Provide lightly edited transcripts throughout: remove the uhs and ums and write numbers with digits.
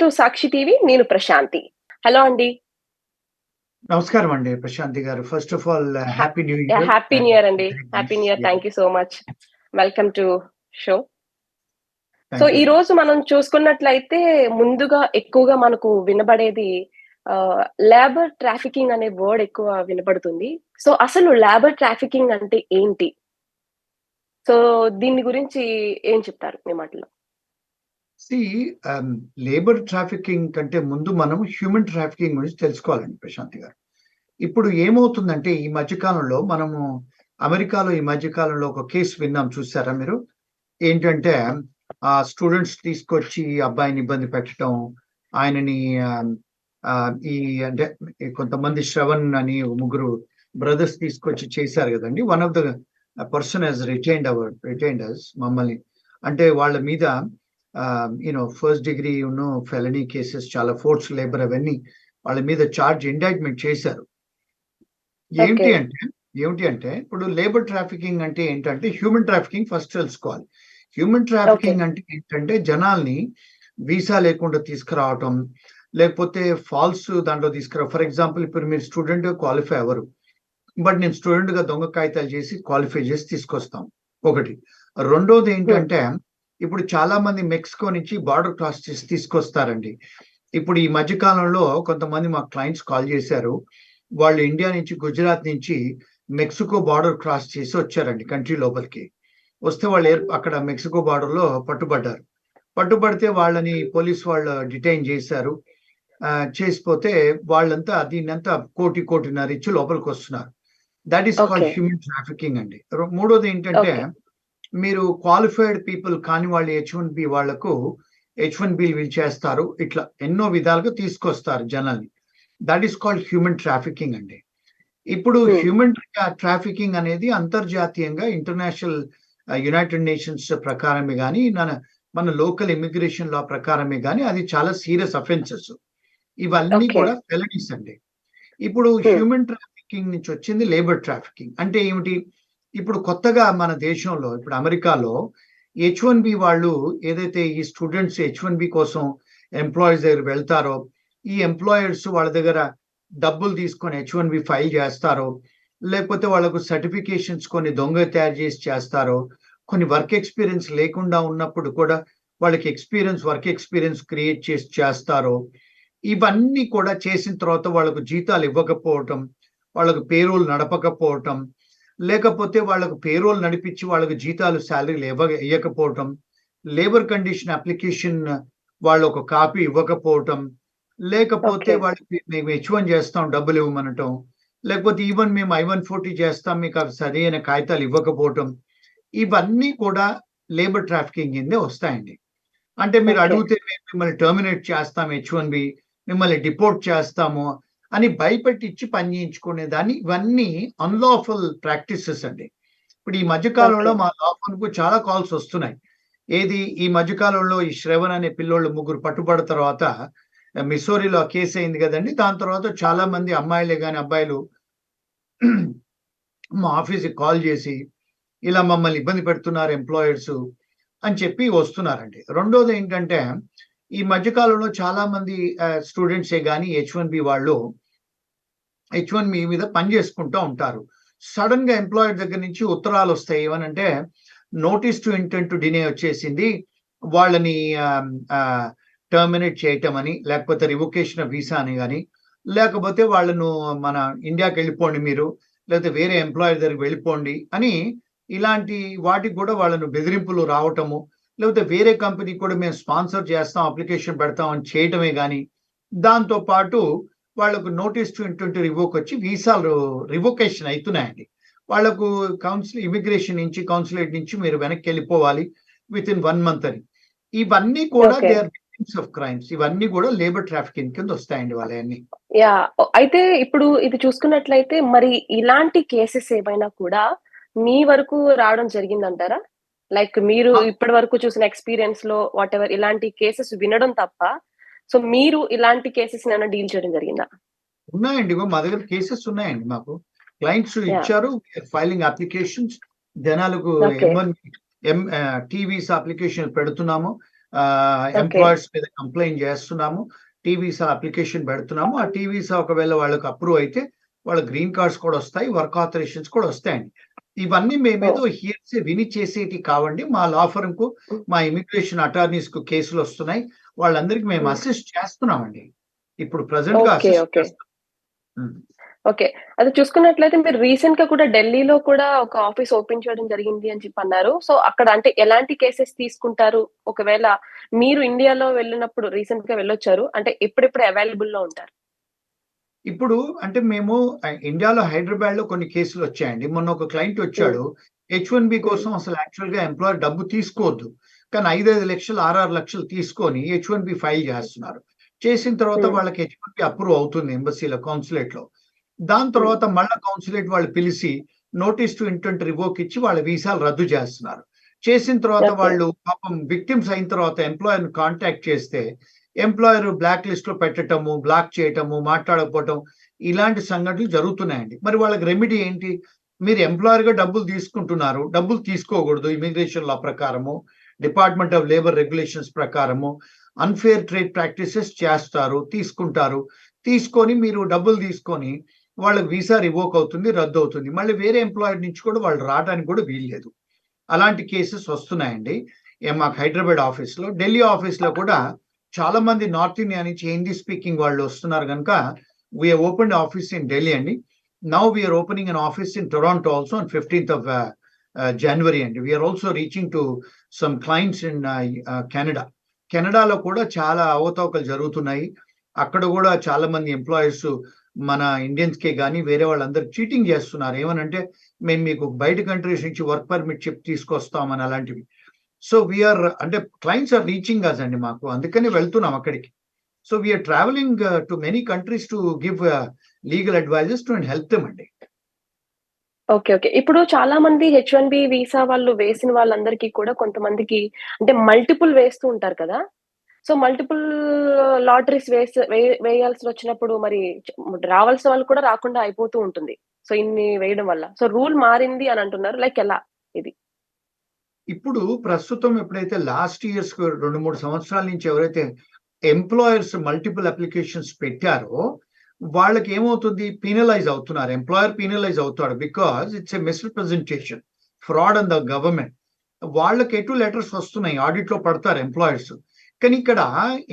To Sakshi TV. నేను Prashanti. Hello అండి. నమస్కారం అండి ప్రశాంతి గారు. First of all ha happy new yeah! Year happy new and year అండి. Very happy nice. New year. Yeah! Thank you so much. Welcome to show. So, thank you అండి. ఈరోజు మనం చూసుకున్నట్లయితే ముందుగా ఎక్కువగా మనకు వినబడేది ఆహ్, లేబర్ ట్రాఫికింగ్ అనే వర్డ్ ఎక్కువ వినపడుతుంది. సో, అసలు లేబర్ ట్రాఫికింగ్ అంటే ఏంటి? సో, దీని గురించి ఏం చెప్తారు మీ మాటల్లో? సీ లేబర్ ట్రాఫికింగ్ కంటే ముందు మనం హ్యూమన్ ట్రాఫికింగ్ గురించి తెలుసుకోవాలండి ప్రశాంతి గారు. ఇప్పుడు ఏమవుతుందంటే ఈ మధ్య కాలంలో మనము అమెరికాలో ఈ మధ్య కాలంలో ఒక కేసు విన్నాం, చూసారా మీరు? ఏంటంటే స్టూడెంట్స్ తీసుకొచ్చి అబ్బాయిని ఇబ్బంది పెట్టడం, ఆయనని ఆహ్, ఆహ్, ఈ అంటే కొంతమంది శ్రవణ్ అని ముగ్గురు బ్రదర్స్ తీసుకొచ్చి చేశారు గదండీ! One of the person has retained us మమ్మల్ని. అంటే వాళ్ళ మీద ఫస్ట్ డిగ్రీ ఫెలనీ కేసెస్, చాలా ఫోర్స్డ్ లేబర్ అవన్నీ వాళ్ళ మీద ఇండైట్‌మెంట్ చేశారు. ఓకే. ఏమిటి అంటే ఏమిటి అంటే ఇప్పుడు లేబర్ ట్రాఫికింగ్ అంటే ఏంటంటే హ్యూమన్ ట్రాఫికింగ్ ఫస్ట్ తెలుసుకోవాలి. Human okay. ట్రాఫికింగ్ అంటే ఏంటంటే జనాల్ని వీసా లేకుండా తీసుకురావటం, లేకపోతే ఫాల్స్ దాంట్లో ఫర్ ఎగ్జాంపుల్ ఇప్పుడు మీరు స్టూడెంట్ క్వాలిఫై అవ్వరు. బట్ నేను స్టూడెంట్‌గా దొంగ కాగితాలు చేసి క్వాలిఫై చేసి తీసుకొస్తాం. ఒకటి. రెండోది హ్మ్. ఏంటంటే ఇప్పుడు చాలా మంది మెక్సికో నుంచి బార్డర్ క్రాస్ చేసి తీసుకొస్తారండి. ఇప్పుడు ఈ మధ్య కాలంలో కొంతమంది మా క్లయింట్స్ కాల్ చేశారు. వాళ్ళు ఇండియా నుంచి, గుజరాత్ నుంచి మెక్సికో బార్డర్ క్రాస్ చేసి వచ్చారండి కంట్రీ లోపలికి. వస్తే వాళ్ళు అక్కడ మెక్సికో బార్డర్‌లో పట్టుబడ్డారు. పట్టుబడితే వాళ్ళని పోలీస్ వాళ్ళు డిటైన్ చేశారు. చేసిపోతే వాళ్ళంతా దీన్నంతా కోటిన్నర ఇచ్చి లోపలికొస్తున్నారు. That is okay. Called human trafficking అండి. మూడోది ఏంటంటే ఓకే. మీరు క్వాలిఫైడ్ పీపుల్ కాని వాళ్ళు హెచ్-1బీ వాళ్ళకు హెచ్-1బీలు చేస్తారు. ఇట్లా ఎన్నో విధాలుగా తీసుకొస్తారు జనాల్ని. That is called human trafficking అండి. ఇప్పుడు హ్మ్. హ్యూమన్ ట్రాఫికింగ్ అనేది అంతర్జాతీయంగా ఇంటర్నేషనల్ యునైటెడ్ నేషన్స్ ప్రకారమే గాని, మన లోకల్ ఇమిగ్రేషన్ లా ప్రకారమే గాని అది చాలా సీరియస్ అఫెన్సెస్. ఇవన్నీ ఓకే. కూడా ఫెలనీస్ అండి. ఇప్పుడు హ్మ్. హ్యూమన్ ట్రాఫికింగ్ నుంచి వచ్చింది లేబర్ ట్రాఫికింగ్. అంటే ఏమిటి? ఇప్పుడు కొత్తగా మన దేశంలో ఇప్పుడు అమెరికాలో హెచ్-1బీ వాళ్ళు ఏదైతే ఈ స్టూడెంట్స్ హెచ్-1బీ కోసం ఎంప్లాయీస్ దగ్గరికి వెళ్తారో, ఈ ఎంప్లాయర్స్ వాళ్ళ దగ్గర డబ్బులు తీసుకొని హెచ్-1బీ ఫైల్ చేస్తారో, లేకపోతే వాళ్ళకు సర్టిఫికేషన్స్ కొన్ని దొంగ తయారు చేసి చేస్తారో, కొన్ని వర్క్ ఎక్స్‌పీరియన్స్ లేకుండా ఉన్నప్పుడు కూడా వాళ్ళకి వర్క్ ఎక్స్‌పీరియన్స్ క్రియేట్ చేసి చేస్తారో, ఇవన్నీ కూడా చేసిన తర్వాత వాళ్ళకు జీతాలు ఇవ్వకపోవటం, వాళ్ళకు పేరోల్ నడపకపోవటం, లేకపోతే వాళ్ళకు పేరోల్ నడిపించి వాళ్ళకు జీతాలు సాలరీలు ఇయ్యకపోవటం, లేబర్ కండిషన్ అప్లికేషన్ వాళ్ళు ఒక కాపీ ఇవ్వకపోవటం, లేకపోతే ఓకే. వాళ్ళకి మేము హెచ్-1 చేస్తాం డబ్బులు ఇవ్వమనటం, లేకపోతే ఈవెన్ మేము I-140 చేస్తాం మీకు అవి సరైన కాగితాలు ఇవ్వకపోవటం, ఇవన్నీ కూడా లేబర్ ట్రాఫికింగ్ కిందే వస్తాయండి. అంటే మీరు ఓకే. అడిగితే మేము మిమ్మల్ని టెర్మినేట్ చేస్తాం హెచ్-1బీ, మిమ్మల్ని డిపోర్ట్ చేస్తాము అని భయపెట్టిచ్చి పని చేయించుకునే దాన్ని ఇవన్నీ అన్‌లాఫుల్ ప్రాక్టీసెస్ అండి. ఇప్పుడు ఈ మధ్య ఓకే. కాలంలో మా లా ఫర్మ్‌కు చాలా కాల్స్ వస్తున్నాయి. ఈ మధ్య కాలంలో ఈ శ్రవణ్ అనే పిల్లోళ్ళు ముగ్గురు పట్టుబడిన తర్వాత మిస్సోరీలో ఆ కేస్ అయింది గదండీ! దాని తర్వాత చాలా మంది అమ్మాయిలే గాని అబ్బాయిలు మా ఆఫీస్‌కి కాల్ చేసి, ఇలా మమ్మల్ని ఇబ్బంది పెడుతున్నారు ఎంప్లాయర్సు అని చెప్పి వస్తున్నారండి. రెండోదేంటంటే, ఈ మధ్య కాలంలో చాలా మంది స్టూడెంట్సే గాని హెచ్-1బీ వాళ్ళు హెచ్-1బీ మీద పని చేసుకుంటా ఉంటారు. సడెన్‌గా ఎంప్లాయర్ దగ్గర నుంచి ఉత్తరాలొస్తాయి. ఏమనంటే, నోటీస్ టు ఇంటెంట్ టు డినే వచ్చేసింది. వాళ్ళని ఆహ్, ఆహ్, టెర్మినేట్ చేయటమని, లేకపోతే రివొకేషన్ ఆఫ్ వీసా అని గాని, లేకపోతే వాళ్ళను మన ఇండియాకెళ్ళిపోండి మీరు, లేకపోతే వేరే ఎంప్లాయర్ దగ్గరికి వెళ్ళిపోండి అని, ఇలాంటి వాటికి కూడా వాళ్ళను బెదిరింపులు రావటము, లేకపోతే వేరే కంపెనీకి కూడా మేము స్పాన్సర్ చేస్తాం, అప్లికేషన్ పెడతాం అని చేయటమే గాని, దాంతో పాటు వాళ్ళకు notice to intent to revoke వచ్చి వీసాలు రివొకేషన్ అయితున్నాయండి. వాళ్ళకు ఇమిగ్రేషన్ నుంచి, కౌన్సులేట్ నుంచి మీరు వెనక్కెళ్ళిపోవాలి వితిన్ 1 మంత్ అని. ఇవన్నీ కూడా okay. They are victims of crimes. ఇవన్నీ కూడా లేబర్ ట్రాఫికింగ్ కింద వస్తాయండి వాళ్ళయన్నీ. యాహ్! అయితే ఇప్పుడు ఇది చూసుకున్నట్లయితే మరి ఇలాంటి కేసెస్ ఏమైనా కూడా మీ వరకు రావడం జరిగిందంటారా? లైక్ మీరు ఆ! ఇప్పటి వరకు చూసిన ఎక్స్‌పీరియన్స్‌లో వాటెవర్ ఇలాంటి కేసెస్ వినడం తప్ప, సో మీరు ఇలాంటి కేసెస్‌ని ఏమైనా డీల్ చేయడం జరిగిందా? ఉన్నాయండి. ఇగో మా దగ్గర కేసెస్ ఉన్నాయండి మాకు. Clients yeah! ఇచ్చారు. ఫైలింగ్ అప్లికేషన్స్ జనాలకు ఓకే. టీ వీసా అప్లికేషన్ పెడుతున్నాము. ఓకే. ఎంప్లాయర్స్ మీద కంప్లెయింట్ చేస్తున్నాము. టీ వీసా అప్లికేషన్ పెడుతున్నాము. ఆ టీ వీసా ఒకవేళ వాళ్ళకి అప్రూవ్ అయితే వాళ్ళ గ్రీన్ కార్డ్స్ కూడా వస్తాయి. వర్క్ ఆథరైజేషన్స్ కూడా వస్తాయండి. ఇవన్నీ మేమేదో ఓహ్! హియర్సే విని చేసేటివి కావండి. మా లా ఫర్మ్‌కు, హ్మ్. మా ఇమిగ్రేషన్ అటార్నీస్‌కు కేసులొస్తున్నాయి. వాళ్ళందరికి మేము హ్మ్. అసిస్ట్ చేస్తున్నామండి. ఇప్పుడు ప్రెజెంట్‌గా ఓకే. Assist okay. చేస్తున్నాం. హ్మ్. ఓకే. అది చూసుకున్నట్లయితే మీరు రీసెంట్‌గా కూడా ఢిల్లీలో కూడా ఒక ఆఫీస్ ఓపెన్ చేయడం జరిగింది అని చెప్పన్నారు. సో, అక్కడ అంటే ఎలాంటి కేసెస్ తీసుకుంటారు? ఒకవేళ మీరు ఇండియాలో వెళ్ళినప్పుడు రీసెంట్‌గా వెళ్ళొచ్చారు. అంటే ఎప్పుడెప్పుడు అవైలబుల్‌లో ఉంటారు? ఇప్పుడు అంటే మేము ఇండియాలో హైదరాబాద్‌లో కొన్ని కేసులొచ్చాయండి. మొన్న ఒక క్లయింట్ హ్మ్. వచ్చాడు. హెచ్-1బీ హ్మ్. కోసం అసలు యాక్చువల్‌గా ఎంప్లాయర్ డబ్బు తీసుకోవద్దు. కానీ 5, 5 లక్షలు, 6, 6 లక్షలు తీసుకొని హెచ్-1బీ ఫైల్ చేస్తున్నారు. చేసిన తర్వాత హ్మ్. వాళ్ళకి హెచ్-1బీ అప్రూవ్ అవుతుంది ఎంబసీలో, కాన్సులేట్‌లో. దాని హ్మ్. తర్వాత మళ్ళా కాన్సులేట్ వాళ్ళు పిలిసి నోటీస్ టు ఇంటెంట్ రివోక్ ఇచ్చి వాళ్ళ వీసాలు రద్దు చేస్తున్నారు. చేసిన తర్వాత ఓకే. వాళ్ళు పాపం విక్టిమ్స్ అయిన తర్వాత ఎంప్లాయర్‌ని కాంటాక్ట్ చేస్తే ఎంప్లాయర్ బ్లాక్ లిస్ట్‌లో పెట్టటము, బ్లాక్ చేయటము, మాట్లాడకపోవటం ఇలాంటి సంఘటనలు జరుగుతున్నాయండి. మరి వాళ్ళకి రెమెడీ ఏంటి? మీరు ఎంప్లాయర్‌గా డబ్బులు తీసుకుంటున్నారు. డబ్బులు తీసుకోకూడదు ఇమిగ్రేషన్ లా ప్రకారము, డిపార్ట్మెంట్ ఆఫ్ లేబర్ రెగ్యులేషన్స్ ప్రకారము అన్‌ఫెయిర్ ట్రేడ్ ప్రాక్టీసెస్ చేస్తారు, తీసుకుంటారు. తీసుకొని మీరు డబ్బులు తీసుకొని వాళ్ళకి వీసా రివోక్ అవుతుంది, రద్దవుతుంది. మళ్ళీ వేరే ఎంప్లాయర్ నుంచి కూడా వాళ్ళు రావడానికి కూడా వీల్లేదు. అలాంటి కేసెస్ వస్తున్నాయండి. మాకు హైదరాబాద్ ఆఫీస్‌లో. ఢిల్లీ ఆఫీస్‌లో కూడా చాలా మంది నార్త్ ఇండియా నుంచి హిందీ స్పీకింగ్ వాళ్ళు వస్తున్నారు గనుక we have opened office in Delhi అండి. Now we are opening an office in Toronto also on 15th of January అండి. We are also reaching to some clients in Canada. కెనడాలో కూడా చాలా అవకతవకలు జరుగుతున్నాయి. అక్కడ కూడా చాలా మంది ఎంప్లాయర్స్ మన ఇండియన్స్‌కే గాని వేరే వాళ్ళందరికి చీటింగ్ చేస్తున్నారు. ఏమనంటే మేము మీకు బయట కంట్రీస్ నుంచి వర్క్ పర్మిట్ చెప్పి తీసుకొస్తామని అలాంటివి. సో, అంటే క్లయింట్స్ ఆర్ రీచింగ్ అస్ అండి మాకు. అందుకని వెళ్తున్నాం అక్కడికి. So, we are travelling to many countries to give legal advises to and help them అండి. ఓకే. ఓకే. ఇప్పుడు చాలా మంది హెచ్-1బీ వీసా వాళ్ళు వేసిన వాళ్ళందరికీ కూడా కొంతమందికి అంటే మల్టిపుల్ వేస్తూ ఉంటారు కదా! సో, మల్టిపుల్ లాటరీస్ వేయాల్సినొచ్చినప్పుడు మరి రావాల్సిన వాళ్ళు కూడా రాకుండా అయిపోతూ ఉంటుంది. సో, ఇన్ని వేయడం వల్ల. సో, రూల్ మారింది అని అంటున్నారు. లైక్ ఎలా ఇది? ఇప్పుడు ప్రస్తుతం ఎప్పుడైతే లాస్ట్ ఇయర్స్ 2, 3 సంవత్సరాల నుంచి ఎవరైతే ఎంప్లాయర్స్ మల్టిపుల్ అప్లికేషన్స్ పెట్టారో, వాళ్ళకేమవుతుంది పీనలైజ్ అవుతున్నారు. ఎంప్లాయర్ పీనలైజ్ అవుతాడు. Because it's a misrepresentation. Fraud on the government. వాళ్ళకి ఎటు లెటర్స్ వస్తున్నాయి. ఆడిట్‌లో పడతారు ఎంప్లాయర్స్. కానీ ఇక్కడ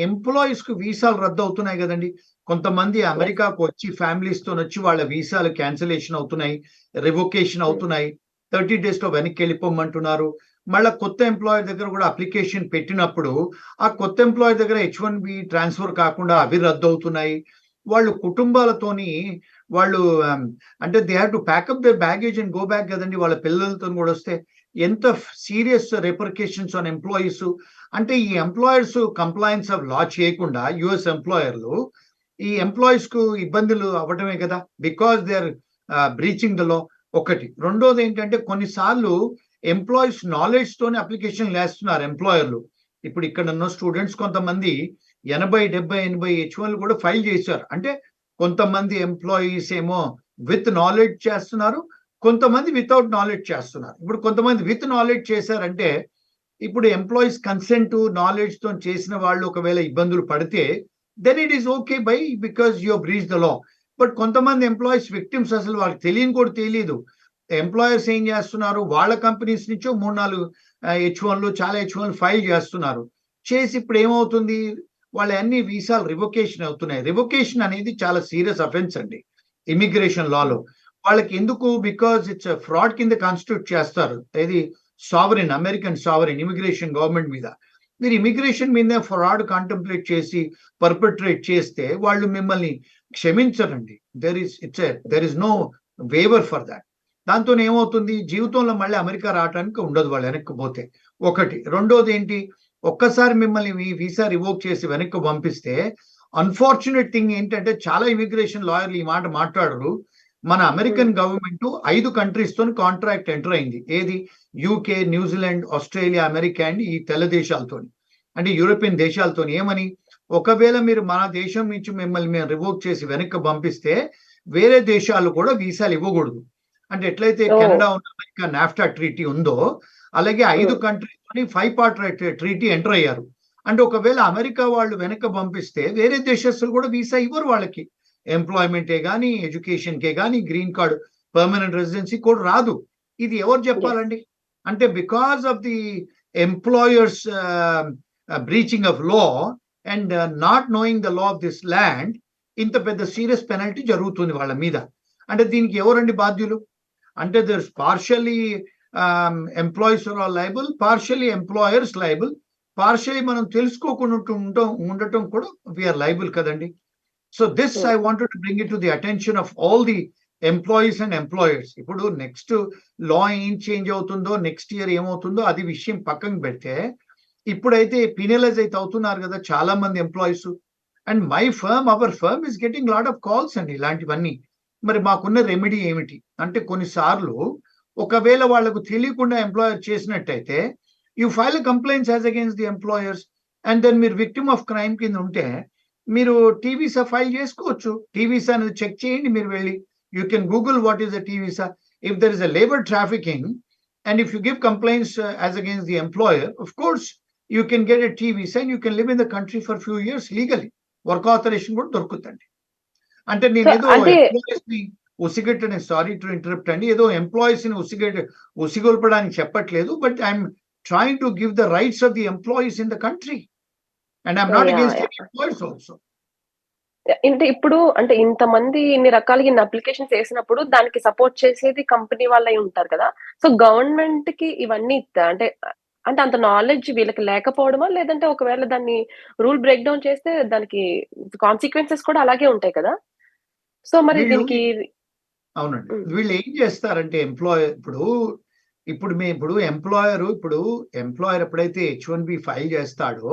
ఎంప్లాయీస్‌కి వీసాలు రద్దవుతున్నాయి గదండీ! కొంతమంది యెస్. అమెరికాకు వచ్చి ఫ్యామిలీస్‌తోనొచ్చి వాళ్ళ వీసాలు క్యాన్సెలేషన్ అవుతున్నాయి. రివొకేషన్ హ్మ్. అవుతున్నాయి. 30 డేస్‌లో వెనక్కెళ్ళిపోమంటున్నారు. మళ్ళా కొత్త ఎంప్లాయర్ దగ్గర గూడా అప్లికేషన్ పెట్టినప్పుడు, ఆ కొత్త ఎంప్లాయర్ దగ్గర హెచ్-1బీ ట్రాన్స్‌ఫర్ కాకుండా అవి రద్దవుతున్నాయి. వాళ్ళు కుటుంబాలతోని వాళ్ళు అంటే they have to pack up their baggage and go back గదండీ! వాళ్ళ పిల్లలతోని గూడా వస్తే ఎంత సీరియస్ రిపర్కషన్స్ ఆన్ ఎంప్లాయీస్. అంటే ఈ ఎంప్లాయర్స్ కంప్లయన్స్ ఆఫ్ లా చేయకుండా యూఎస్ ఎంప్లాయర్‌లు ఈ ఎంప్లాయీస్‌కు ఇబ్బందులు అవ్వటమే కదా! Because they are breaching the law ఒకటి. రెండోదేంటంటే కొన్ని సార్లు ఎంప్లాయీస్ నాలెడ్జ్‌తోని అప్లికేషన్‌లేస్తున్నారు ఎంప్లాయర్‌లు. ఇప్పుడు ఇక్కడున్న స్టూడెంట్స్ కొంతమంది 80, 70, 80 హెచ్-1లు కూడా ఫైల్ చేశారు. అంటే కొంతమంది ఎంప్లాయీస్ ఏమో విత్ నాలెడ్జ్ చేస్తున్నారు. కొంతమంది వితౌట్ నాలెడ్జ్ చేస్తున్నారు. ఇప్పుడు కొంతమంది విత్ నాలెడ్జ్ చేశారంటే, ఇప్పుడు ఎంప్లాయీస్ కన్సెంట్, నాలెడ్జ్‌తోని చేసిన వాళ్ళు ఒకవేళ ఇబ్బందులు పడితే, then it is okay because you have breached the law. But కొంతమంది ఎంప్లాయీస్ విక్టిమ్స్ అసలు వాళ్ళకి తెలియని కూడా తెలీదు. ఎంప్లాయర్స్ ఏం చేస్తున్నారు, వాళ్ళ కంపెనీస్ నుంచో 3, 4 హెచ్-1లు చాలా హెచ్-1లు ఫైల్ చేస్తున్నారు. చేసి ఇప్పుడు ఏమవుతుంది, వాళ్ళయన్నీ వీసాలు రివొకేషన్ అవుతున్నాయి. రివొకేషన్ అనేది చాలా సీరియస్ అఫెన్స్ అండి ఇమిగ్రేషన్ లాలో. హ్మ్. వాళ్ళకెందుకు బికాజ్ ఇట్స్ ఫ్రాడ్ కింద కాన్స్టిట్యూట్ చేస్తారు. ఏది sovereign, American sovereign immigration government మీద. మీరు ఇమిగ్రేషన్ మీదే ఫ్రాడ్ కాంటెంప్లేట్ చేసి పర్పెట్రేట్ చేస్తే వాళ్ళు మిమ్మల్ని క్షమించరండి. There is no waiver for that. దాంతోనేమవుతుంది జీవితంలో మళ్ళీ అమెరికా రావటానికి ఉండదు వాళ్ళు వెనక్కి పోతే. ఒకటి. రెండోదేంటి ఒక్కసారి మిమ్మల్ని మీ వీసా రివోక్ చేసి వెనక్కి పంపిస్తే అన్‌ఫార్చునేట్ థింగ్ ఏంటంటే చాలా ఇమిగ్రేషన్ లాయర్‌లు ఈ మాట మాట్లాడరు. మన హ్మ్. అమెరికన్ గవర్నమెంట్ 5 కంట్రీస్‌తోని కాంట్రాక్ట్ ఎంటర్ అయింది. ఏది UK, New Zealand, Australia, America and ఈ తెల్ల దేశాలతోని. అంటే యూరోపియన్ దేశాలతోని. ఏమని? ఒకవేళ మీరు మన దేశం నుంచి మిమ్మల్ని మేము రివోక్ చేసి వెనక్కి పంపిస్తే వేరే దేశాలు కూడా వీసాలు ఇవ్వకూడదు. అంటే ఎట్లయితే ఓహ్! కెనడా అమెరికా నాఫ్టా ట్రీటీ ఉందో అలాగే 5 హ్మ్. కంట్రీస్‌తోని 5 పార్ట్ ట్రీటీ ఎంటర్ అయ్యారు. అంటే ఒకవేళ అమెరికా వాళ్ళు వెనక పంపిస్తే వేరే దేశస్తులు కూడా వీసా ఇవ్వరు వాళ్ళకి. ఎంప్లాయ్మెంటే కానీ, ఎడ్యుకేషన్కే కానీ, గ్రీన్ కార్డ్ పర్మనెంట్ రెసిడెన్సీ కూడా రాదు. ఇది ఎవరు యెస్. చెప్పాలండి? అంటే because of the employers breaching of law and not knowing the law of this land ఇంత పెద్ద సీరియస్ పెనల్టీ జరుగుతుంది వాళ్ళ మీద. అంటే దీనికి ఎవరండి బాధ్యులు? అంటే there's partially employees are liable, partially employers liable, partially మనం తెలుసుకోకుండా ఉండటం కూడా వీఆర్ లయబుల్ కదండి. So this I wanted to bring it to the attention of all the employees and employers. ఇప్పుడు నెక్స్ట్ లా ఏం చేంజ్ అవుతుందో, నెక్స్ట్ ఇయర్ ఏమవుతుందో అది విషయం పక్కన పెడితే, ఇప్పుడైతే పీనలైజ్ అయితే అవుతున్నారు కదా చాలా మంది employees. And our firm is getting lot of calls అండి ఇలాంటివన్నీ. మరి మాకున్న రెమెడీ ఏమిటి అంటే, కొన్నిసార్లు ఒకవేళ వాళ్ళకు తెలియకుండా ఎంప్లాయర్ చేసినట్టయితే you file complaints as against the employers and then మీరు విక్టిమ్ ఆఫ్ క్రైమ్ కింద ఉంటే మీరు టీవీసా ఫైల్ చేసుకోవచ్చు. టీవీసా అనేది చెక్ చేయండి మీరు వెళ్ళి. You can Google what is the T visa. If there is a labour trafficking and if you give complaints as against the employer, of course you can get a T visa and you can live in the country for few years legally. Work authorisation కూడా దొరుకుతుంది. అంటే so నేనేదో అంటే employees ని ఉసిగట్టని, sorry to interrupt అండి, ఏదో employees ని ఉసిగొల్పడానికి చెప్పట్లేదు. But I'm trying to give the rights of the employees in the country and I'm not yeah! Against yeah! Any employers also. అంటే ఇప్పుడు అంటే ఇంతమంది ఇన్ని రకాలుగా ఇన్ని అప్లికేషన్స్ ఏసినప్పుడు దానికి సపోర్ట్ చేసేది కంపెనీ వాళ్ళై ఉంటారు కదా! సో గవర్నమెంట్‌కి ఇవన్నీ అంటే అంటే అంత నాలెడ్జ్ వీళ్ళకి లేకపోవడమా? లేదంటే ఒకవేళ దాన్ని రూల్ బ్రేక్ డౌన్ చేస్తే దానికి కాన్సీక్వెన్సెస్ కూడా అలాగే ఉంటాయి కదా! సో మరి వీళ్ళు దీనికి అవునండి. హ్మ్. వీళ్ళు ఏం చేస్తారంటే ఎంప్లాయర్ ఇప్పుడు ఎంప్లాయర్ ఎప్పుడైతే H-1B ఫైల్ చేస్తాడో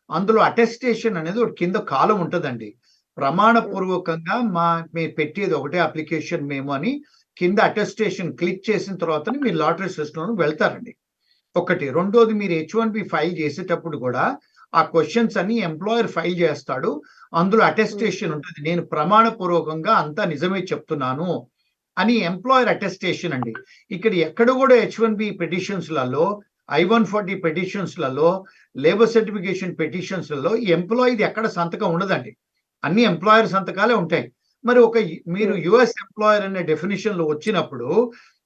అందులో అటెస్టేషన్ అనేది ఒకటి కింద కాలం ఉంటదండి. హ్మ్. ప్రమాణపూర్వకంగా మేము పెట్టేది ఒకటే అప్లికేషన్ మేము అని కింద అటెస్టేషన్ క్లిక్ చేసిన తర్వాతనే మీరు లాటరీ సిస్టమ్‌లోకి వెళ్తారండి. ఒకటి. రెండోది, మీరు H-1B ఫైల్ చేసేటప్పుడు కూడా ఆ క్వెషన్స్ అన్ని ఎంప్లాయర్ ఫైల్ చేస్తాడు. అందులో హ్మ్. అటెస్టేషన్ ఉంటది. నేను ప్రమాణపూర్వకంగా అంతా నిజమే చెప్తున్నాను అని ఎంప్లాయర్ అటెస్టేషన్ అండి. ఇక్కడ ఎక్కడ కూడా H-1B పిటిషన్స్‌లలో, I-140 పిటిషన్స్‌లలో, లేబర్ సర్టిఫికేషన్ పిటిషన్స్‌లలో ఈ ఎంప్లాయీది ఎక్కడ సంతకం ఉండదండి. అన్ని ఎంప్లాయర్ సంతకాలే ఉంటాయి. మరి మీరు హ్మ్. యూఎస్ ఎంప్లాయర్ అనే డెఫినిషన్‌లో వచ్చినప్పుడు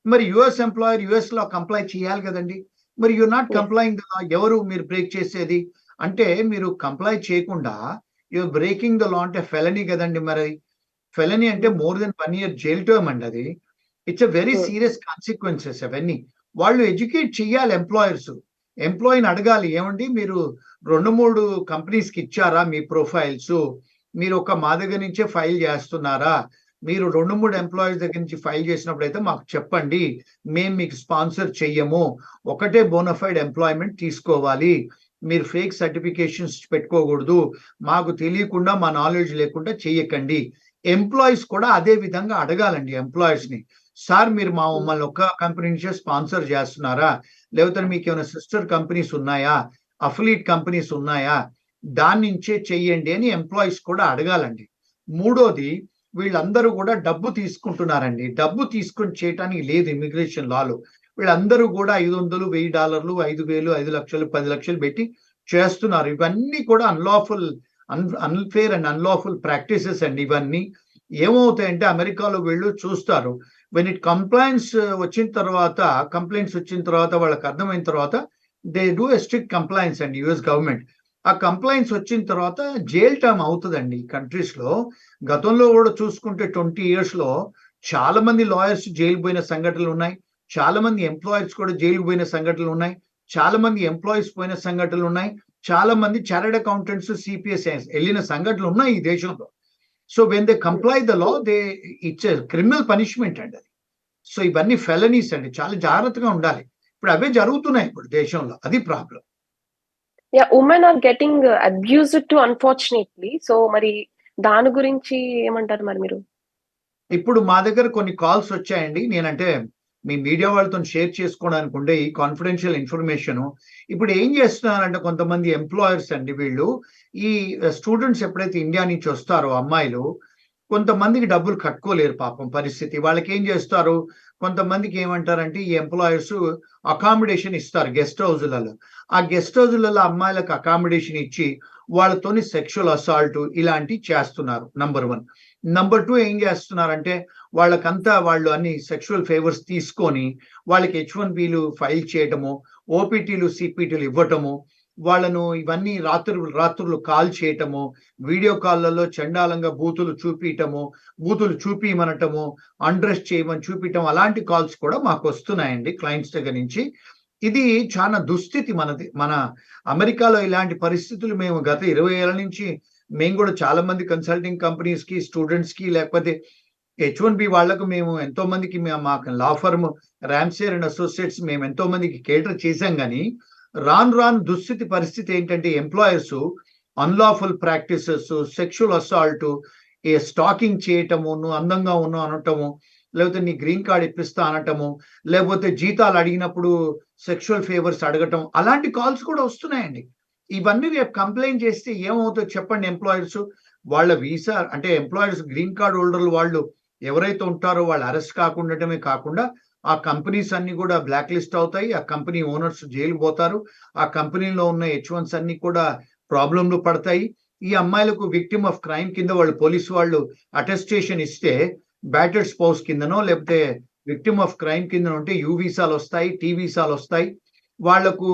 మరి యూఎస్ ఎంప్లాయర్ యూఎస్‌లో కంప్లై చేయాలి కదండీ! మరి you are not yes. Complying the law. ఎవరు మీరు బ్రేక్ చేసేది? అంటే మీరు కంప్లై చేయకుండా you are breaking the law అంటే ఫెలనీ కదండీ మరి. ఫెలనీ అంటే hmm. More than 1 year jail term అండి అది. It's a very hmm. Serious consequences అవన్నీ. వాళ్ళు ఎడ్యుకేట్ చేయాలి ఎంప్లాయర్స్. ఎంప్లాయీని అడగాలి, ఏవండి మీరు 2, 3 కంపెనీస్‌కి ఇచ్చారా మీ ప్రొఫైల్స్? మీరు మా దగ్గర నుంచే ఫైల్ చేస్తున్నారా? మీరు 2, 3 ఎంప్లాయీస్ దగ్గర నుంచి ఫైల్ చేసినప్పుడైతే మాకు చెప్పండి. మేము మీకు స్పాన్సర్ చెయ్యము. ఒకటే బోనఫైడ్ ఎంప్లాయ్‌మెంట్ తీసుకోవాలి. మీరు ఫేక్ సర్టిఫికేషన్స్ పెట్టుకోకూడదు. మాకు తెలియకుండా, మా నాలెడ్జ్ లేకుండా చెయ్యకండి. ఎంప్లాయీస్ కూడా అదే విధంగా అడగాలండి ఎంప్లాయర్స్‌ని. సార్ మీరు హ్మ్. మమ్మల్ని ఒక్క కంపెనీ నుంచే స్పాన్సర్ చేస్తున్నారా? లేకపోతే మీకేమైనా సిస్టర్ కంపెనీస్ ఉన్నాయా? అఫిలియేట్ కంపెనీస్ ఉన్నాయా? దాని నుంచే చెయ్యండి అని ఎంప్లాయీస్ కూడా అడగాలండి. మూడోది, వీళ్ళందరూ కూడా డబ్బు తీసుకుంటున్నారండి. డబ్బు తీసుకొని చేయటానికి లేదు ఇమిగ్రేషన్ లాలో. వీళ్ళందరూ కూడా $500, $1000, 5,000, 5,00,000, 10,00,000 పెట్టి చేస్తున్నారు. ఇవన్నీ కూడా అన్‌ఫెయిర్ అండ్ అన్‌లాఫుల్ ప్రాక్టీసెస్ అండి ఇవన్నీ. ఏమవుతాయంటే అమెరికాలో వీళ్ళు చూస్తారు. వెన్ ఇట్ కంప్లెయింట్స్ వచ్చిన తర్వాత వాళ్ళకి అర్థమైన తర్వాత they do a strict compliance అండి యూఎస్ గవర్నమెంట్. ఆ కంప్లెయింట్స్ వచ్చిన తర్వాత జైల్ టర్మ్ అవుతదండి ఈ కంట్రీస్‌లో. గతంలో కూడా చూసుకుంటే 20 ఇయర్స్‌లో చాలా మంది లాయర్స్ జైలుకి పోయిన సంఘటనలున్నాయి. చాలా మంది ఎంప్లాయర్స్ కూడా జైలుకి పోయిన సంఘటనలున్నాయి. చాలా మంది ఎంప్లాయీస్ పోయిన సంఘటనలున్నాయి. చాలా మంది చార్టర్డ్ అకౌంటెంట్స్, సీపీఎస్ ఎళ్ళిన సంఘటనలున్నాయి ఈ దేశంలో. సో వెన్ దే హ్మ్. Comply the law it's a criminal punishment అండి అది. సో ఇవన్నీ ఫెలనీస్ అండి. చాలా జాగ్రత్తగా ఉండాలి. ఇప్పుడు అవే జరుగుతున్నాయి ఇప్పుడు దేశంలో. అది problem. Yeah! Women are getting abused to unfortunately. So మరి దాని గురించి ఏమంటారు మరి మీరు? ఇప్పుడు మా దగ్గర కొన్ని కాల్స్ వచ్చాయండి. నేనంటే మీ మీడియా వాళ్ళతోని షేర్ చేసుకోవడానికి ఉండే ఈ కాన్ఫిడెన్షియల్ ఇన్ఫర్మేషను. ఇప్పుడు ఏం చేస్తున్నారంటే కొంతమంది ఎంప్లాయర్స్ అండి వీళ్ళు, ఈ స్టూడెంట్స్ ఎప్పుడైతే ఇండియా నుంచి వస్తారో అమ్మాయిలు, కొంతమందికి డబ్బులు కట్టుకోలేరు పాపం పరిస్థితి. వాళ్ళకేం చేస్తారు, కొంతమందికి ఏమంటారంటే ఈ ఎంప్లాయర్స్ అకామిడేషన్ ఇస్తారు గెస్ట్ హౌజులలో. ఆ గెస్ట్ హౌజులలో అమ్మాయిలకు అకామిడేషన్ ఇచ్చి వాళ్ళతోని సెక్షువల్ అసాల్ట్ ఇలాంటివి చేస్తున్నారు. నంబర్ 1. నంబర్ 2 ఏం చేస్తున్నారంటే వాళ్ళకంతా వాళ్ళు అన్ని సెక్షువల్ ఫేవర్స్ తీసుకొని వాళ్ళకి H1Bలు ఫైల్ చేయటము, ఓపీటీలు, సిపిటీలు ఇవ్వటము, వాళ్ళను ఇవన్నీ రాత్రులు కాల్ చేయటము, వీడియో కాల్లలో చండాలంగా బూతులు చూపియటము, బూతులు చూపియమనటము, అన్‌డ్రెస్ చేయమని చూపియటం అలాంటి కాల్స్ కూడా మాకొస్తున్నాయండి క్లయింట్స్ దగ్గర నుంచి. ఇది చాలా దుస్థితి మనది. మన అమెరికాలో ఇలాంటి పరిస్థితులు మేము గత 20 ఏళ్ల నుంచి మేము గూడా చాలా మంది కన్సల్టింగ్ కంపెనీస్‌కి, స్టూడెంట్స్‌కి లేకపోతే H1B వాళ్ళకు మేము ఎంతో మందికి మాకు లా ఫర్మ్ రామ్సేర్ అండ్ అసోసియేట్స్ మేము ఎంతో మందికి కేటర్ చేశాం గానీ, రాను రాను దుస్థితి పరిస్థితి ఏంటంటే employers unlawful practices, sexual assault, stalking చేయటము, నువ్వు అందంగా ఉన్నావు అనటము, లేకపోతే నీ గ్రీన్ కార్డ్ ఇప్పిస్తా అనటము, లేకపోతే జీతాలు అడిగినప్పుడు సెక్షువల్ ఫేవర్స్ అడగటం అలాంటి కాల్స్ కూడా వస్తున్నాయండి. ఇవన్నీ రేపు కంప్లెయింట్ చేస్తే ఏమవుతుందో చెప్పండి ఎంప్లాయర్స్? వాళ్ళ వీసా అంటే ఎంప్లాయర్స్ గ్రీన్ కార్డ్ హోల్డర్లు వాళ్ళు ఎవరైతే ఉంటారో వాళ్ళు అరెస్ట్ కాకుండటమే కాకుండా ఆ కంపెనీస్ అన్ని కూడా బ్లాక్ లిస్ట్ అవుతాయి. ఆ కంపెనీ ఓనర్స్ జైలుకి పోతారు. ఆ కంపెనీలో ఉన్న H1s అన్ని కూడా ప్రాబ్లమ్‌లో పడతాయి. ఈ అమ్మాయిలకు విక్టిమ్ ఆఫ్ క్రైమ్ కింద వాళ్ళు పోలీసు వాళ్ళు అటెస్టేషన్ ఇస్తే బ్యాటర్డ్ స్పౌస్ కిందనో లేకపోతే విక్టిమ్ ఆఫ్ క్రైమ్ కిందనో ఉంటే యూ వీసాలొస్తాయి, టీ వీసాలొస్తాయి. వాళ్లకు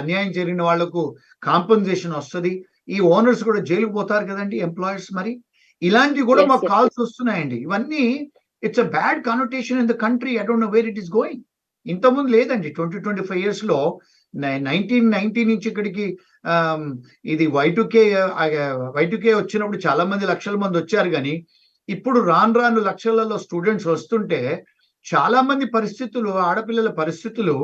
అన్యాయం జరిగిన వాళ్లకు కాంపెన్సేషన్ వస్తది. ఈ ఓనర్స్ కూడా జైలుకి పోతారు కదండీ ఎంప్లాయర్స్ మరి. ఇలాంటివి కూడా యెస్. మాకు యెస్. కాల్స్ వస్తున్నాయండి. ఇవన్నీ it's a bad కనోటేషన్ in the country. I don't know where it is going. ఇంతకుముందు లేదండి. 25 ఇయర్స్‌లో 1990 నుంచి ఇక్కడికి ఇది Y2K వచ్చినప్పుడు చాలా మంది లక్షల మంది వచ్చారు గానీ, ఇప్పుడు రాను రాను లక్షలలో స్టూడెంట్స్ వస్తుంటే చాలా మంది పరిస్థితులు ఆడపిల్లల పరిస్థితులు,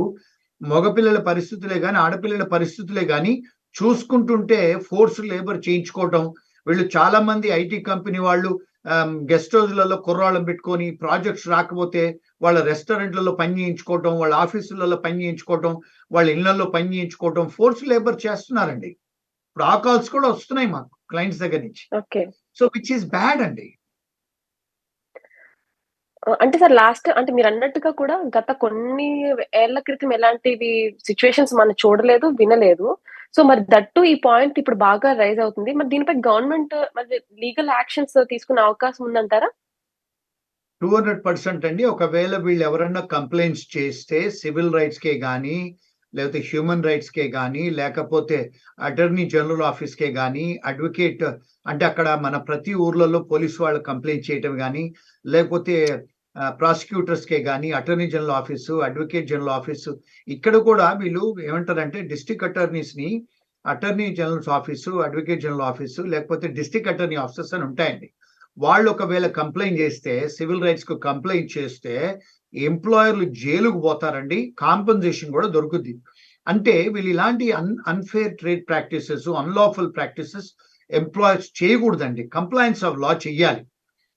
మగపిల్లల పరిస్థితులే గానీ, ఆడపిల్లల పరిస్థితులే గానీ చూసుకుంటుంటే ఫోర్స్డ్ లేబర్ చేయించుకోవటం. వీళ్ళు చాలా మంది ఐటీ కంపెనీ వాళ్ళు గెస్ట్ హౌస్‌లలో కుర్రాళ్ళని పెట్టుకొని ప్రాజెక్ట్స్ రాకపోతే వాళ్ళ రెస్టారెంట్‌లలో పని చేయించుకోవటం, వాళ్ళ ఆఫీసులలో పని చేయించుకోవటం, వాళ్ళ ఇళ్లల్లో పని చేయించుకోవటం, ఫోర్స్డ్ లేబర్ చేస్తున్నారండి. ఇప్పుడు ఆ కాల్స్ కూడా వస్తున్నాయి మాకు క్లయింట్స్ దగ్గర నుంచి. Okay. So which is bad అండి. అంటే సార్ లాస్ట్ అంటే మీరన్నట్టుగా కూడా గత కొన్ని ఏళ్ల క్రితం ఎలాంటివి సిట్యుయేషన్స్ మనం చూడలేదు, వినలేదు. సో మరి దట్ టూ ఈ పాయింట్ ఇప్పుడు బాగా రైజ్ అవుతుంది. మరి దీనిపై గవర్నమెంట్ మరి లీగల్ యాక్షన్స్ తీసుకునే అవకాశం ఉందంటారా? 200% అండి. ఒకవేళ వీళ్ళు ఎవరన్నా కంప్లెయింట్స్ చేస్తే సివిల్ రైట్స్‌కే గానీ, లేకపోతే హ్యూమన్ రైట్స్‌కే గానీ, లేకపోతే అటార్నీ జనరల్ ఆఫీస్‌కే గానీ, అడ్వకేట్ అంటే అక్కడ మన ప్రతి ఊర్లలో పోలీసు వాళ్ళు కంప్లెయింట్ చేయటం గానీ, లేకపోతే ప్రాసిక్యూటర్స్‌కే గానీ, attorney general office, advocate general office ఇక్కడ కూడా వీళ్ళు ఏమంటారంటే డిస్ట్రిక్ట్ అటార్నీస్‌ని attorney generals office, advocate general office లేకపోతే డిస్ట్రిక్ట్ అటార్నీ ఆఫీసెస్ అని ఉంటాయండి. వాళ్ళు ఒకవేళ కంప్లెయింట్ చేస్తే సివిల్ రైట్స్‌కు కంప్లెయింట్ చేస్తే ఎంప్లాయర్‌లు జైలుకు పోతారండి. కాంపెన్సేషన్ కూడా దొరుకుద్ది. అంటే వీళ్ళు ఇలాంటి unfair trade practices, unlawful practices employers చేయకూడదండి. కంప్లయన్స్ ఆఫ్ లా చెయ్యాలి.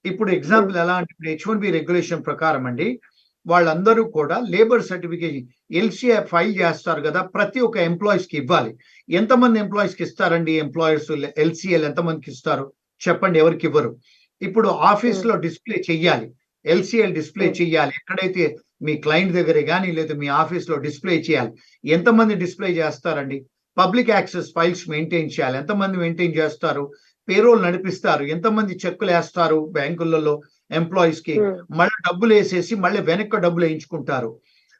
ఇప్పుడు ఎగ్జాంపుల్ ఎలా అంటే ఇప్పుడు H1B రెగ్యులేషన్ ప్రకారం అండి వాళ్ళందరూ కూడా లేబర్ సర్టిఫికేషన్ ఎల్‌సిఐ ఫైల్ చేస్తారు కదా! ప్రతి ఒక్క ఎంప్లాయీస్‌కి ఇవ్వాలి. ఎంతమంది ఎంప్లాయీస్‌కి ఇస్తారండి ఎంప్లాయర్స్ ఎల్‌సిఎల్ ఎంతమందికి ఇస్తారు? చెప్పండి ఎవరికివ్వరు. ఇప్పుడు ఆఫీస్‌లో డిస్‌ప్లే చెయ్యాలి. ఎల్‌సిఎల్ డిస్‌ప్లే చెయ్యాలి. ఎక్కడైతే మీ క్లయింట్ దగ్గరే గాని లేదా మీ ఆఫీస్‌లో డిస్‌ప్లే చేయాలి. ఎంతమంది డిస్‌ప్లే చేస్తారండి? పబ్లిక్ యాక్సెస్ ఫైల్స్ మెయింటైన్ చేయాలి. ఎంతమంది మెయింటైన్ చేస్తారు? పేరోల్ నడిపిస్తారు. ఎంతమంది చెక్కులేస్తారు బ్యాంకులలో ఎంప్లాయీస్‌కి. మళ్ళా డబ్బులేసేసి మళ్ళీ వెనక్కి డబ్బులేయించుకుంటారు.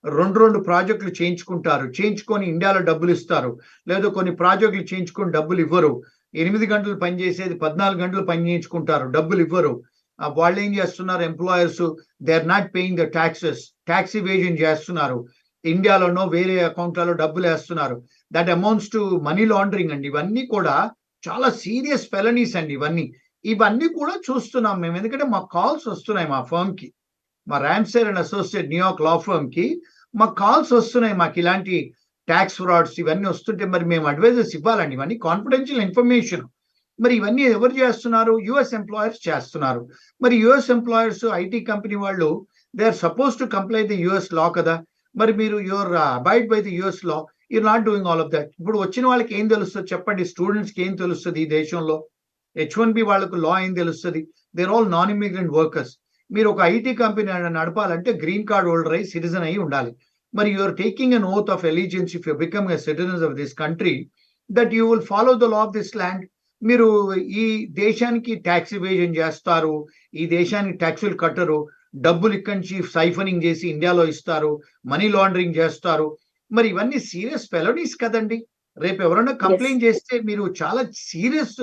2 ప్రాజెక్టులు చేయించుకుంటారు. చేయించుకొని ఇండియాలో డబ్బులిస్తారు. లేదా కొన్ని ప్రాజెక్టులు చేయించుకొని డబ్బులివ్వరు. 8 గంటలు పని చేసేది 14 గంటలు పని చేయించుకుంటారు. డబ్బులివ్వరు. వాళ్ళేం చేస్తున్నారు employers they are not paying the taxes. Tax evasion చేస్తున్నారు. ఇండియాలోనో వేరే అకౌంట్‌లలో డబ్బులేస్తున్నారు. That amounts to money laundering అండి. ఇవన్నీ కూడా చాలా సీరియస్ ఫెలనీస్ అండి ఇవన్నీ. ఇవన్నీ కూడా చూస్తున్నాం మేము. ఎందుకంటే మాకు కాల్స్ వస్తున్నాయి మా ఫర్మ్‌కి. మా రామ్సేర్ అండ్ అసోసియేట్ న్యూయార్క్ లా ఫర్మ్‌కి మాకు కాల్స్ వస్తున్నాయి. మాకు ఇలాంటి టాక్స్ ఫ్రాడ్స్ ఇవన్నీ వస్తుంటే మరి మేము అడ్వైజర్స్ ఇవ్వాలండి. ఇవన్నీ కాన్ఫిడెన్షియల్ ఇన్ఫర్మేషన్. మరి ఇవన్నీ ఎవరు చేస్తున్నారు? యూఎస్ ఎంప్లాయర్స్ చేస్తున్నారు. మరి యూఎస్ ఎంప్లాయర్స్ ఐటీ కంపెనీ వాళ్ళు they are supposed to comply the US law కదా! మరి మీరు abide by the US law. You are not doing all of that. ఇప్పుడు వచ్చిన వాళ్ళకి ఏం తెలుస్తది చెప్పండి? స్టూడెంట్స్‌కి ఏం తెలుస్తది ఈ దేశంలో? H1B వాళ్ళకు లా ఏం తెలుస్తది? They are all non immigrant workers. మీరు ఒక ఐటీ కంపెనీ నడపాలంటే గ్రీన్ కార్డ్ హోల్డర్ అయ్యి సిటిజన్ అయి ఉండాలి. మరి you are taking an oath of allegiance if you become a citizens of this country that you will follow the law of this land. మీరు ఈ దేశానికి ట్యాక్స్ ఎవేజన్ చేస్తారు, ఈ దేశానికి ట్యాక్సులు కట్టరు, డబ్బులు ఇక్కడి నుంచి సైఫనింగ్ చేసి ఇండియాలో ఇస్తారు, మనీ లాండరింగ్ చేస్తారు. మరి ఇవన్నీ సీరియస్ ఫెలోనీస్ కదండి. రేపు ఎవరైనా కంప్లైంట్ చేస్తే మీరు చాలా సీరియస్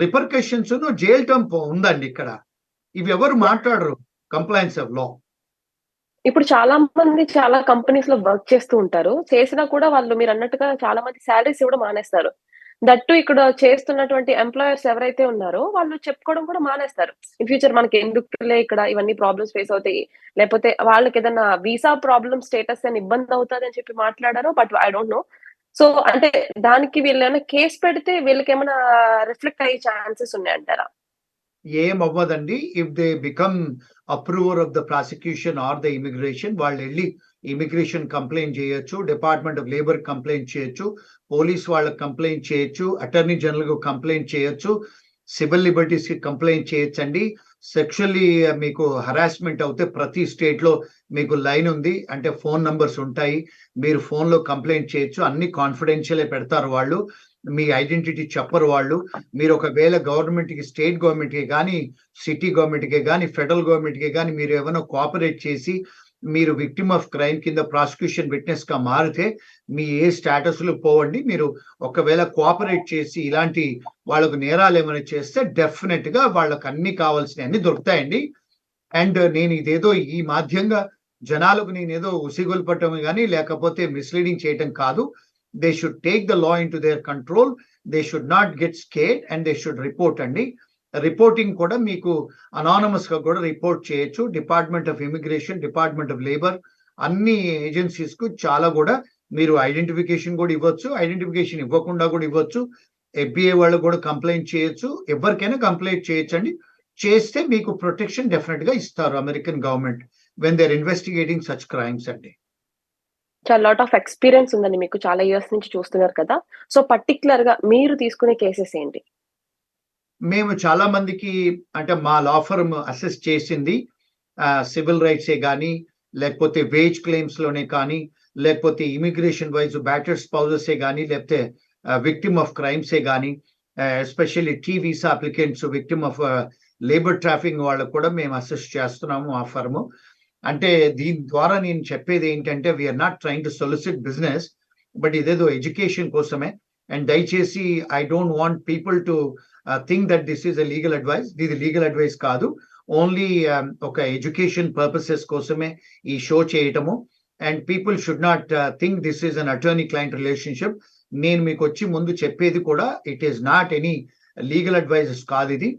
రిపర్కషన్స్ జైల్ టర్మ్ ఉందండి ఇక్కడ. ఇవి ఎవరు మాట్లాడరు కంప్లైంట్స్ ఆఫ్ లా. ఇప్పుడు చాలా మంది చాలా కంపెనీస్ లో వర్క్ చేస్తూ ఉంటారు. చేసినా కూడా వాళ్ళు మీరన్నట్టుగా చాలా మంది సాలరీస్ ఇవ్వడం మానేస్తారు. దట్టు ఇక్కడ చేస్తున్నటువంటి ఎంప్లాయర్స్ ఎవరైతే ఉన్నారో వాళ్ళు చెప్పుకోవడం కూడా మానేస్తారు. ఇన్ ఫ్యూచర్ మనకి ఎందుకులే ఇక్కడ ఇవన్నీ ప్రాబ్లమ్స్ ఫేస్ అవుతాయి. లేకపోతే వాళ్ళకేదన్నా వీసా ప్రాబ్లమ్ స్టేటస్ అని ఇబ్బంది అవుతదని చెప్పి మాట్లాడారో but I don't know. So అంటే దానికి వీళ్ళేమైనా కేస్ పెడితే వీళ్ళకేమైనా రిఫ్లెక్ట్ అయ్యే ఛాన్సెస్ ఉన్నాయంటారా? ఏం అవ్వదండి. If they become approver of the prosecution are the immigration, వాళ్ళు వెళ్ళి ఇమిగ్రేషన్ కంప్లైంట్ చేయొచ్చు, డిపార్ట్మెంట్ ఆఫ్ లేబర్ కంప్లైంట్ చేయొచ్చు, పోలీస్ వాళ్ళకి కంప్లైంట్ చేయొచ్చు, అటార్నీ జనరల్ కు కంప్లైంట్ చేయొచ్చు, సివిల్ లిబర్టీస్ కి కంప్లైంట్ చేయొచ్చండి. సెక్షువల్లీ మీకు హరాస్మెంట్ అవుతే ప్రతి స్టేట్ లో మీకు లైన్ ఉంది, అంటే ఫోన్ నంబర్స్ ఉంటాయి, మీరు ఫోన్ లో కంప్లైంట్ చేయొచ్చు. అన్ని కాన్ఫిడెన్షియలే పెడతారు వాళ్ళు, మీ ఐడెంటిటీ చెప్పరు వాళ్ళు. మీరు ఒకవేళ గవర్నమెంట్ కి, స్టేట్ గవర్నమెంట్ కి కానీ, సిటీ గవర్నమెంట్ కి కానీ, ఫెడరల్ గవర్నమెంట్ కి కానీ మీరు ఏమైనా కోఆపరేట్ చేసి మీరు విక్టిమ్ ఆఫ్ క్రైమ్ కింద ప్రాసిక్యూషన్ విట్నెస్ గా మారితే మీ ఏ స్టేటస్ లో పోవండి. మీరు ఒకవేళ కోఆపరేట్ చేసి ఇలాంటి వాళ్ళకు నేరాలు ఏమైనా చేస్తే డెఫినెట్ గా వాళ్ళకి అన్ని కావాల్సినవి అన్ని దొరుకుతాయండి. అండ్ నేను ఇదేదో ఈ మాధ్యంగా జనాలకు నేనేదో ఉసిగొల్పటం కానీ లేకపోతే మిస్లీడింగ్ చేయటం కాదు. They should take the law into their control. They should not get scared and they should report అండి. రిపోర్టింగ్ కూడా మీకు అనానమస్ గా కూడా రిపోర్ట్ చేయొచ్చు. Department of immigration, department of labour, అన్ని ఏజెన్సీస్ కు చాలా కూడా మీరు ఐడెంటిఫికేషన్ కూడా ఇవ్వచ్చు, ఐడెంటిఫికేషన్ ఇవ్వకుండా కూడా ఇవ్వచ్చు. FBI వాళ్ళు కూడా కంప్లైంట్ చేయొచ్చు, ఎవరికైనా కంప్లైంట్ చేయొచ్చండి. చేస్తే మీకు ప్రొటెక్షన్ డెఫినెట్ గా ఇస్తారు American government when they are investigating such crimes అండి. చాలా లాట్ ఆఫ్ ఎక్స్‌పీరియన్స్ ఉందండి మీకు. చాలా ఇయర్స్ నుంచి చూస్తున్నారు కదా! సో, పర్టిక్యులర్‌గా మీరు తీసుకునే కేసెస్ ఏంటి? మేము చాలా మందికి, అంటే మా లా ఫర్మ్ అసెస్ చేసింది సివిల్ రైట్సే కానీ, లేకపోతే వేజ్ క్లెయిమ్స్ లోనే కానీ, లేకపోతే ఇమిగ్రేషన్ వైజ్ బ్యాటర్డ్ స్పౌజెసే కానీ, లేకపోతే విక్టిమ్ ఆఫ్ క్రైమ్సే కానీ, especially visa applicants, victim of labour trafficking వాళ్ళకు కూడా మేము అసెస్ చేస్తున్నాము ఆ ఫర్మ్. అంటే దీని ద్వారా నేను చెప్పేది ఏంటంటే we're not trying to solicit business, but ఇదేదో ఎడ్యుకేషన్ కోసమే. అండ్ దయచేసి I don't want people to think that this is a legal advice. ఇది లీగల్ అడ్వైస్ కాదు, ఓన్లీ ఒక ఎడ్యుకేషన్ పర్పసెస్ కోసమే ఈ షో చేయటము. And people should not think this is an attorney client relationship. నేను మీకు వచ్చి ముందు చెప్పేది కూడా it is not any legal advises కాదు ఇది.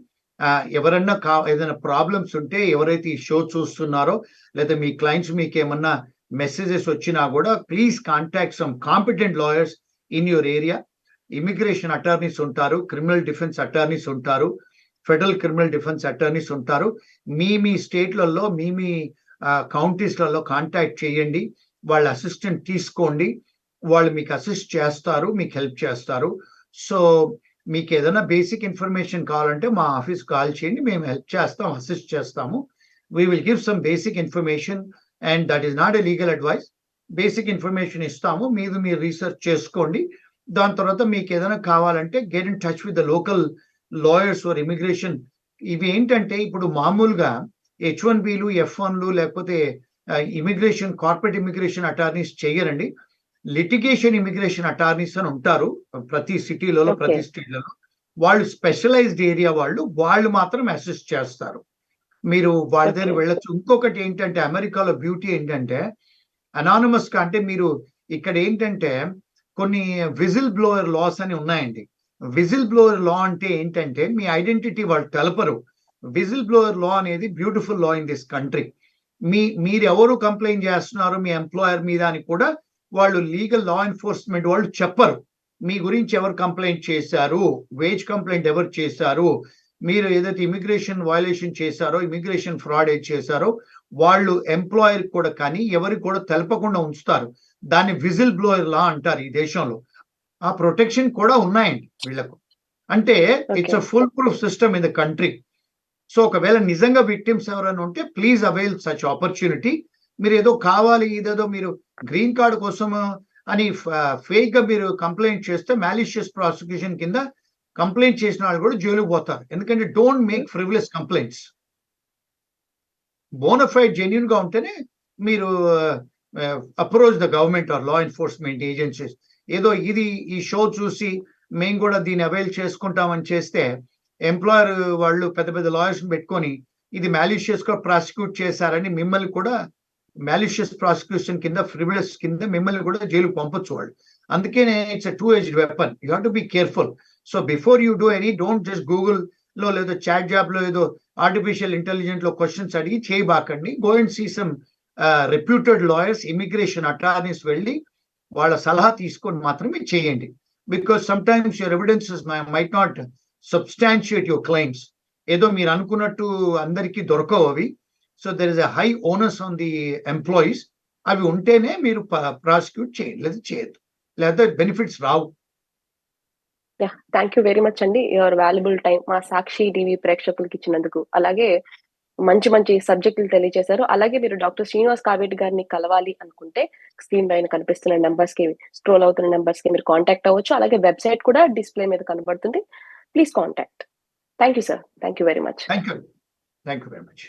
ఎవరన్నా ఏదైనా ప్రాబ్లమ్స్ ఉంటే, ఎవరైతే ఈ షో చూస్తున్నారో లేదా మీ క్లయింట్స్ మీకు ఏమన్నా మెసేజెస్ వచ్చినా కూడా please contact some competent lawyers in your area. Immigration attorneys ఉంటారు, క్రిమినల్ డిఫెన్స్ అటార్నీస్ ఉంటారు, ఫెడరల్ క్రిమినల్ డిఫెన్స్ అటార్నీస్ ఉంటారు. మీ స్టేట్లలో, మీ కౌంటీస్లలో కాంటాక్ట్ చేయండి, వాళ్ళ అసిస్టెంట్ తీసుకోండి, వాళ్ళు మీకు అసిస్ట్ చేస్తారు, మీకు హెల్ప్ చేస్తారు. సో మీకు ఏదైనా బేసిక్ ఇన్ఫర్మేషన్ కావాలంటే మా ఆఫీస్ కాల్ చేయండి, మేము హెల్ప్ చేస్తాం, అసిస్ట్ చేస్తాము. We will give some basic information and that is not a legal advice. Basic information ఇస్తాము, మీరు రీసెర్చ్ చేసుకోండి. దాని తర్వాత మీకు ఏదైనా కావాలంటే get in touch with the local lawyers for immigration. ఇవి ఏంటంటే ఇప్పుడు మామూలుగా H1Bలు, F1లు లేకపోతే ఇమిగ్రేషన్, కార్పొరేట్ ఇమిగ్రేషన్ అటార్నీస్ చెయ్యరండి. లిటిగేషన్ ఇమిగ్రేషన్ అటార్నీస్ అని ఉంటారు ప్రతి సిటీలలో, ప్రతి స్టేట్లలో. వాళ్ళు స్పెషలైజ్డ్ ఏరియా వాళ్ళు మాత్రం అసిస్ట్ చేస్తారు. మీరు వాళ్ళ దగ్గర వెళ్ళొచ్చు. ఇంకొకటి ఏంటంటే అమెరికాలో బ్యూటీ ఏంటంటే అనానమస్ గా, అంటే మీరు ఇక్కడ ఏంటంటే కొన్ని విజిల్ బ్లోయర్ లాస్ అని ఉన్నాయండి. విజిల్ బ్లోయర్ లా అంటే ఏంటంటే మీ ఐడెంటిటీ వాళ్ళు తెలపరు. విజిల్ బ్లోయర్ లా అనేది beautiful law in this country. మీరు ఎవరు కంప్లైంట్ చేస్తున్నారు మీ ఎంప్లాయర్ మీద అని కూడా వాళ్ళు లీగల్ లా ఎన్ఫోర్స్మెంట్ వాళ్ళు చెప్పరు. మీ గురించి ఎవరు కంప్లైంట్ చేశారు, వేజ్ కంప్లైంట్ ఎవరు చేశారు, మీరు ఏదైతే ఇమిగ్రేషన్ వయలేషన్ చేశారో, ఇమిగ్రేషన్ ఫ్రాడ్ ఏది చేశారో వాళ్ళు ఎంప్లాయర్ కూడా కానీ ఎవరికి కూడా తెలపకుండా ఉంచుతారు. దాన్ని విజిల్ బ్లోయర్ లా అంటారు ఈ దేశంలో. ఆ ప్రొటెక్షన్ కూడా ఉన్నాయండి వీళ్ళకు. అంటే it's a full proof system in the country. So ఒకవేళ నిజంగా విక్టిమ్స్ ఎవరైనా ఉంటే ప్లీజ్ అవైల్ సచ్ ఆపర్చునిటీ. మీరు ఏదో కావాలి, ఇదేదో మీరు గ్రీన్ కార్డ్ కోసం అని ఫేక్ గా మీరు కంప్లైంట్ చేస్తే మాలిషియస్ ప్రాసిక్యూషన్ కింద కంప్లైంట్ చేసిన వాళ్ళు కూడా జైలుకు పోతారు. ఎందుకంటే don't make frivolous complaints. Bona fide genuine గా ఉంటేనే మీరు approach the government or law enforcement agencies. ఏదో ఈ షో చూసి మేము కూడా దీన్ని అవైల్ చేసుకుంటామని చేస్తే ఎంప్లాయర్ వాళ్ళు పెద్ద పెద్ద లాయర్స్ పెట్టుకొని ఇది మాలిషియస్ గా ప్రాసిక్యూట్ చేశారని మిమ్మల్ని కూడా మాలిషియస్ ప్రాసిక్యూషన్ కింద ఫ్రివిలస్ కింద మిమ్మల్ని కూడా జైలుకు పంపొచ్చు వాళ్ళు. అందుకనే it's two edged weapon. You have to be careful. So before you do any, don't just Google లో లేదో చాట్ జాబ్ లో ఏదో ఆర్టిఫిషియల్ ఇంటెలిజెంట్ లో క్వశ్చన్స్ అడిగి చేయబాకండి. Go and see some reputed lawyers, immigration attorneys వెళ్ళి వాళ్ళ సలహా తీసుకొని మాత్రమే చేయండి. Because sometimes your evidences might not substantiate your claims. ఏదో మీరు అనుకున్నట్టు అందరికీ దొరకవు అవి. So there is a high onus on the employees. అవి ఉంటేనే మీరు ప్రాసిక్యూట్ చేయండి, లేదా చేయొద్దు, లేదా బెనిఫిట్స్ రావు. థ్యాంక్ యూ వెరీ మచ్ అండి. యువర్ వాల్యుబుల్ టైం మా సాక్షి టీవీ ప్రేక్షకులకి ఇచ్చినందుకు, అలాగే మంచి మంచి సబ్జెక్టులు తెలియజేశారు. అలాగే మీరు డాక్టర్ శ్రీనివాస్ కావేటి గారిని కలవాలి అనుకుంటే స్క్రీన్ పైన కనిపిస్తున్న నెంబర్స్ కి, స్క్రోల్ అవుతున్న నెంబర్స్ కి మీరు కాంటాక్ట్ అవ్వచ్చు. అలాగే వెబ్సైట్ కూడా డిస్ప్లే మీద కనబడుతుంది. Please contact. Thank you sir. Thank you very much. Thank you very much.